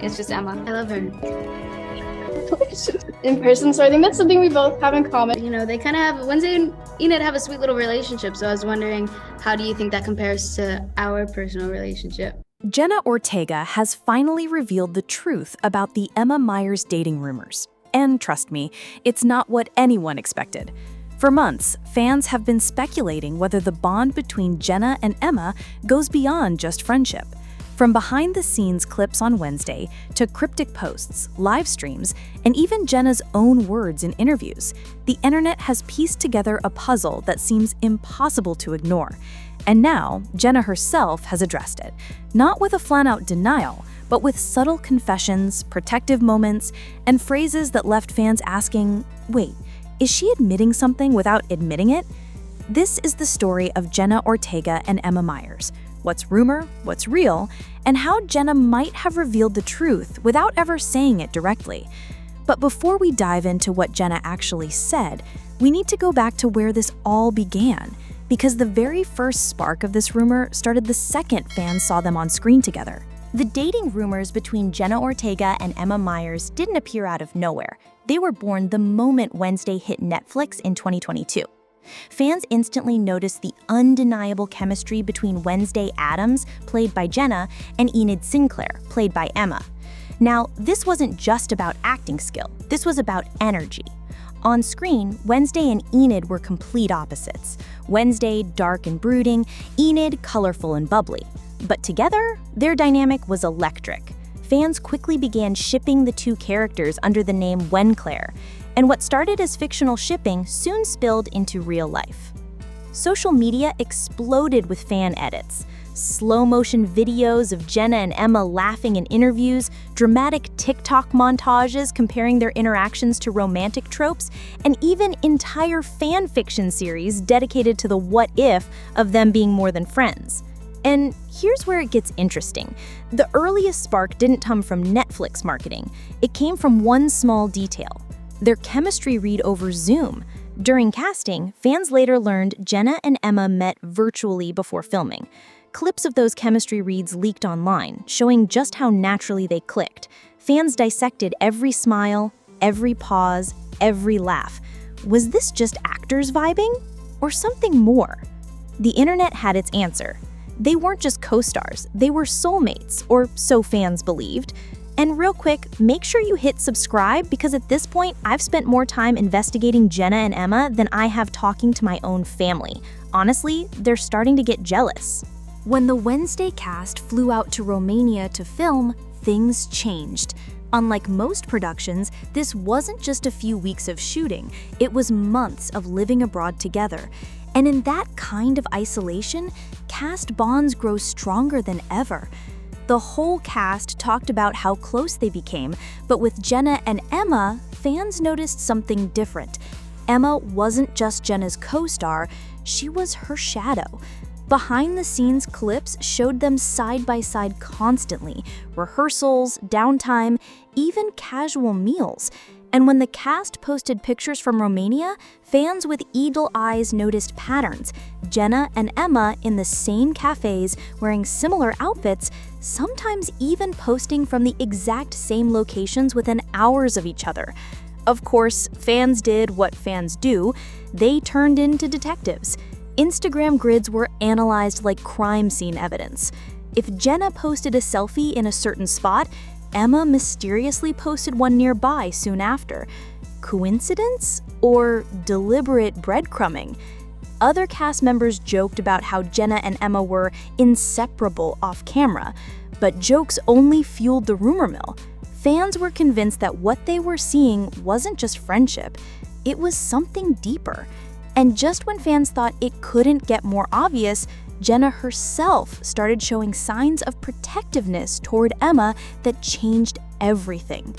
It's just Emma. I love her. In person, so I think that's something we both have in common. You know, they kind of have, Wednesday and Enid have a sweet little relationship, so I was wondering, how do you think that compares to our personal relationship? Jenna Ortega has finally revealed the truth about the Emma Myers dating rumors. And trust me, it's not what anyone expected. For months, fans have been speculating whether the bond between Jenna and Emma goes beyond just friendship. From behind-the-scenes clips on Wednesday to cryptic posts, live streams, and even Jenna's own words in interviews, the internet has pieced together a puzzle that seems impossible to ignore. And now, Jenna herself has addressed it, not with a flat-out denial, but with subtle confessions, protective moments, and phrases that left fans asking, wait, is she admitting something without admitting it? This is the story of Jenna Ortega and Emma Myers. What's rumor, what's real, and how Jenna might have revealed the truth without ever saying it directly. But before we dive into what Jenna actually said, we need to go back to where this all began, because the very first spark of this rumor started the second fans saw them on screen together. The dating rumors between Jenna Ortega and Emma Myers didn't appear out of nowhere. They were born the moment Wednesday hit Netflix in 2022. Fans instantly noticed the undeniable chemistry between Wednesday Addams, played by Jenna, and Enid Sinclair, played by Emma. Now, this wasn't just about acting skill. This was about energy. On screen, Wednesday and Enid were complete opposites. Wednesday, dark and brooding, Enid, colorful and bubbly. But together, their dynamic was electric. Fans quickly began shipping the two characters under the name Wenclair, and what started as fictional shipping soon spilled into real life. Social media exploded with fan edits. Slow-motion videos of Jenna and Emma laughing in interviews, dramatic TikTok montages comparing their interactions to romantic tropes, and even entire fan fiction series dedicated to the what-if of them being more than friends. And here's where it gets interesting. The earliest spark didn't come from Netflix marketing. It came from one small detail: their chemistry read over Zoom. During casting, fans later learned Jenna and Emma met virtually before filming. Clips of those chemistry reads leaked online, showing just how naturally they clicked. Fans dissected every smile, every pause, every laugh. Was this just actors vibing? Or something more? The internet had its answer. They weren't just co-stars, they were soulmates, or so fans believed. And real quick, make sure you hit subscribe, because at this point, I've spent more time investigating Jenna and Emma than I have talking to my own family. Honestly, they're starting to get jealous. When the Wednesday cast flew out to Romania to film, things changed. Unlike most productions, this wasn't just a few weeks of shooting, it was months of living abroad together. And in that kind of isolation, cast bonds grow stronger than ever. The whole cast talked about how close they became, but with Jenna and Emma, fans noticed something different. Emma wasn't just Jenna's co-star, she was her shadow. Behind-the-scenes clips showed them side by side constantly, rehearsals, downtime, even casual meals. And when the cast posted pictures from Romania, fans with eagle eyes noticed patterns. Jenna and Emma in the same cafes, wearing similar outfits, sometimes even posting from the exact same locations within hours of each other. Of course, fans did what fans do. They turned into detectives. Instagram grids were analyzed like crime scene evidence. If Jenna posted a selfie in a certain spot, Emma mysteriously posted one nearby soon after. Coincidence? Or deliberate breadcrumbing? Other cast members joked about how Jenna and Emma were inseparable off camera, but jokes only fueled the rumor mill. Fans were convinced that what they were seeing wasn't just friendship, it was something deeper. And just when fans thought it couldn't get more obvious, Jenna herself started showing signs of protectiveness toward Emma that changed everything.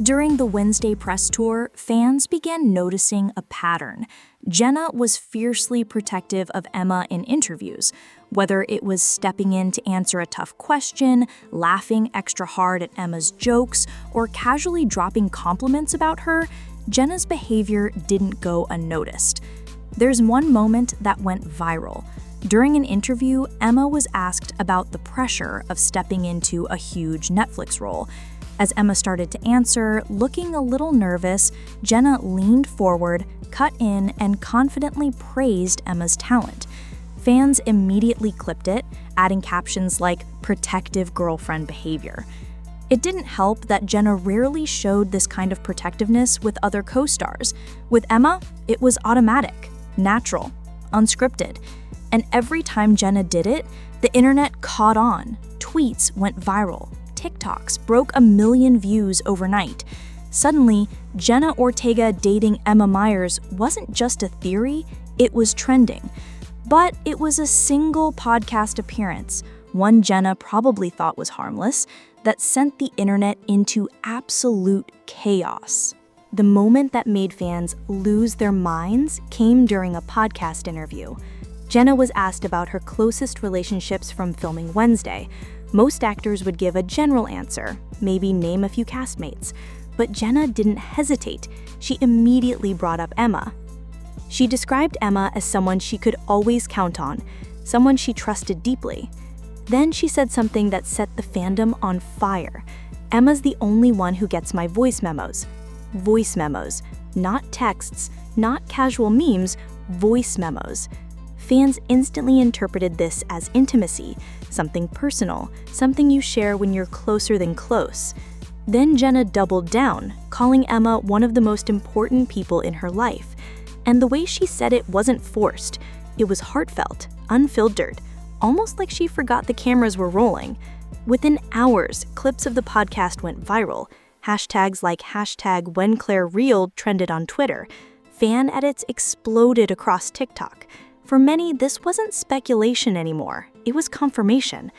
During the Wednesday press tour, fans began noticing a pattern. Jenna was fiercely protective of Emma in interviews. Whether it was stepping in to answer a tough question, laughing extra hard at Emma's jokes, or casually dropping compliments about her, Jenna's behavior didn't go unnoticed. There's one moment that went viral. During an interview, Emma was asked about the pressure of stepping into a huge Netflix role. As Emma started to answer, looking a little nervous, Jenna leaned forward, cut in, and confidently praised Emma's talent. Fans immediately clipped it, adding captions like protective girlfriend behavior. It didn't help that Jenna rarely showed this kind of protectiveness with other co-stars. With Emma, it was automatic, natural, unscripted. And every time Jenna did it, the internet caught on. Tweets went viral. TikToks broke 1 million views overnight. Suddenly, Jenna Ortega dating Emma Myers wasn't just a theory, it was trending. But it was a single podcast appearance, one Jenna probably thought was harmless, that sent the internet into absolute chaos. The moment that made fans lose their minds came during a podcast interview. Jenna was asked about her closest relationships from filming Wednesday. Most actors would give a general answer, maybe name a few castmates. But Jenna didn't hesitate. She immediately brought up Emma. She described Emma as someone she could always count on, someone she trusted deeply. Then she said something that set the fandom on fire. Emma's the only one who gets my voice memos. Voice memos. Not texts, not casual memes, voice memos. Fans instantly interpreted this as intimacy, something personal, something you share when you're closer than close. Then Jenna doubled down, calling Emma one of the most important people in her life. And the way she said it wasn't forced. It was heartfelt, unfiltered, almost like she forgot the cameras were rolling. Within hours, clips of the podcast went viral. Hashtags like #WhenClaireReeled trended on Twitter. Fan edits exploded across TikTok. For many, this wasn't speculation anymore. It was confirmation.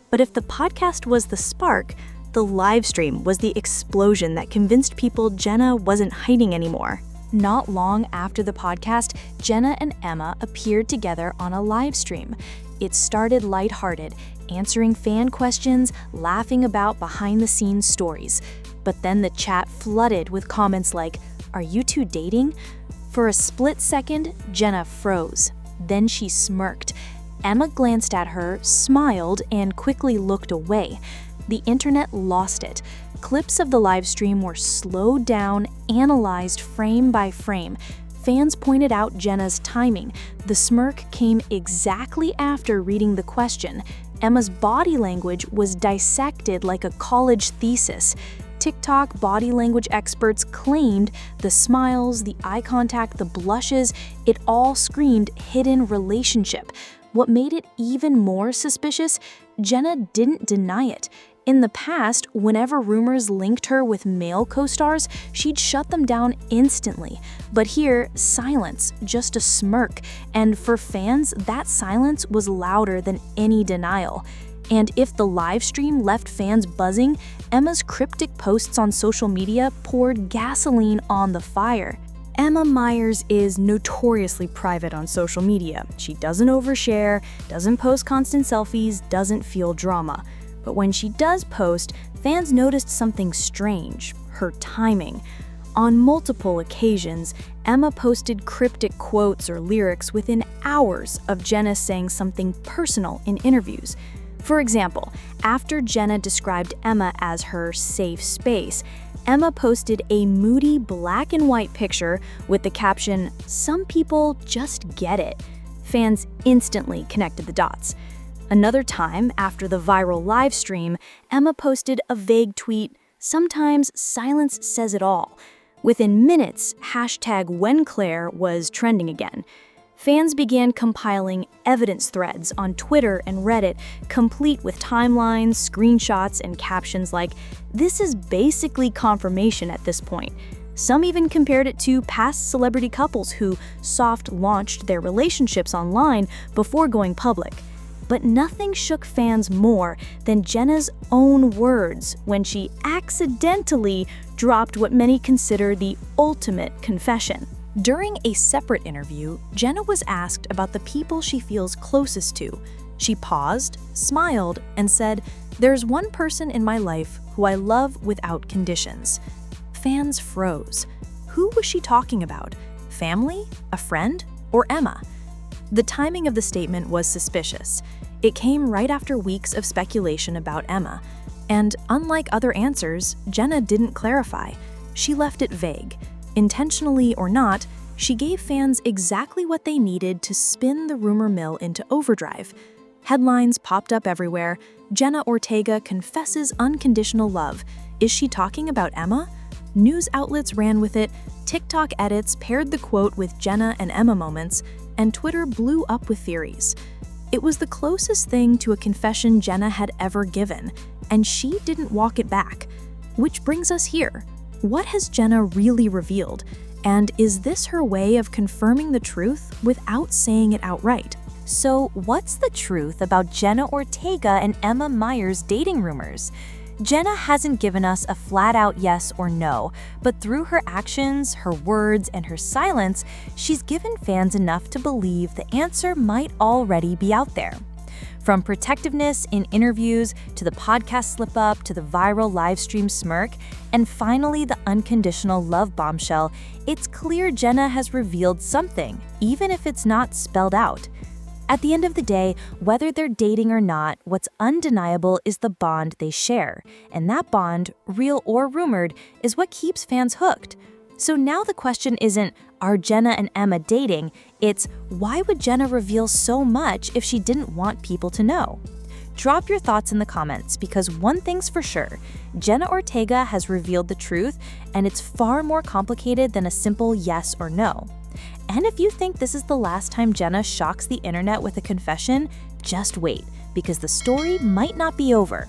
But if the podcast was the spark, the livestream was the explosion that convinced people Jenna wasn't hiding anymore. Not long after the podcast, Jenna and Emma appeared together on a livestream. It started lighthearted, answering fan questions, laughing about behind-the-scenes stories. But then the chat flooded with comments like, "Are you two dating?" For a split second, Jenna froze. Then she smirked. Emma glanced at her, smiled, and quickly looked away. The internet lost it. Clips of the livestream were slowed down, analyzed frame by frame. Fans pointed out Jenna's timing. The smirk came exactly after reading the question. Emma's body language was dissected like a college thesis. TikTok body language experts claimed the smiles, the eye contact, the blushes, it all screamed hidden relationship. What made it even more suspicious, Jenna didn't deny it. In the past, whenever rumors linked her with male co-stars, she'd shut them down instantly. But here, silence, just a smirk. And for fans, that silence was louder than any denial. And if the live stream left fans buzzing, Emma's cryptic posts on social media poured gasoline on the fire. Emma Myers is notoriously private on social media. She doesn't overshare, doesn't post constant selfies, doesn't feel drama. But when she does post, fans noticed something strange: her timing. On multiple occasions, Emma posted cryptic quotes or lyrics within hours of Jenna saying something personal in interviews. For example, after Jenna described Emma as her safe space, Emma posted a moody black and white picture with the caption, "Some people just get it." Fans instantly connected the dots. Another time, after the viral live stream, Emma posted a vague tweet, "Sometimes silence says it all." Within minutes, #WhenClaire was trending again. Fans began compiling evidence threads on Twitter and Reddit, complete with timelines, screenshots, and captions like, "This is basically confirmation at this point." Some even compared it to past celebrity couples who soft-launched their relationships online before going public. But nothing shook fans more than Jenna's own words when she accidentally dropped what many consider the ultimate confession. During a separate interview, Jenna was asked about the people she feels closest to. She paused, smiled, and said, "There's one person in my life who I love without conditions." Fans froze. Who was she talking about? Family? A friend? Or Emma? The timing of the statement was suspicious. It came right after weeks of speculation about Emma. And unlike other answers, Jenna didn't clarify. She left it vague. Intentionally or not, she gave fans exactly what they needed to spin the rumor mill into overdrive. Headlines popped up everywhere. Jenna Ortega confesses unconditional love. Is she talking about Emma? News outlets ran with it, TikTok edits paired the quote with Jenna and Emma moments, and Twitter blew up with theories. It was the closest thing to a confession Jenna had ever given, and she didn't walk it back. Which brings us here. What has Jenna really revealed? And is this her way of confirming the truth without saying it outright? So, what's the truth about Jenna Ortega and Emma Myers dating rumors? Jenna hasn't given us a flat-out yes or no, but through her actions, her words, and her silence, she's given fans enough to believe the answer might already be out there. From protectiveness in interviews, to the podcast slip-up, to the viral livestream smirk, and finally the unconditional love bombshell, it's clear Jenna has revealed something, even if it's not spelled out. At the end of the day, whether they're dating or not, what's undeniable is the bond they share. And that bond, real or rumored, is what keeps fans hooked. So now the question isn't, are Jenna and Emma dating? It's, why would Jenna reveal so much if she didn't want people to know? Drop your thoughts in the comments, because one thing's for sure, Jenna Ortega has revealed the truth, and it's far more complicated than a simple yes or no. And if you think this is the last time Jenna shocks the internet with a confession, just wait, because the story might not be over.